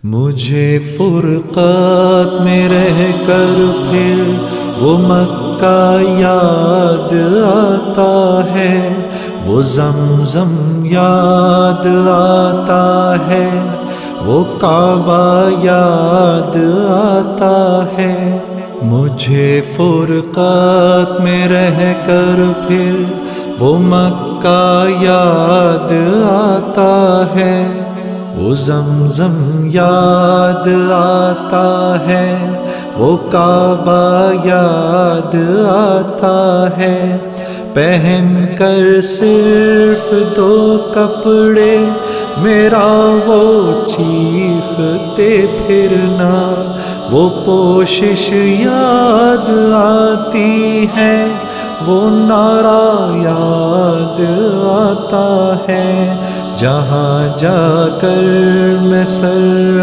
مجھے فرقات میں رہ کر پھر وہ مکہ یاد آتا ہے، وہ زمزم یاد آتا ہے، وہ کعبہ یاد آتا ہے۔ مجھے فرقات میں رہ کر پھر وہ مکہ یاد آتا ہے، وہ زمزم یاد آتا ہے، وہ کعبہ یاد آتا ہے۔ پہن کر صرف دو کپڑے میرا وہ چیختے پھرنا، وہ پوشش یاد آتی ہے، وہ نعرہ یاد آتا ہے۔ جہاں جا کر میں سر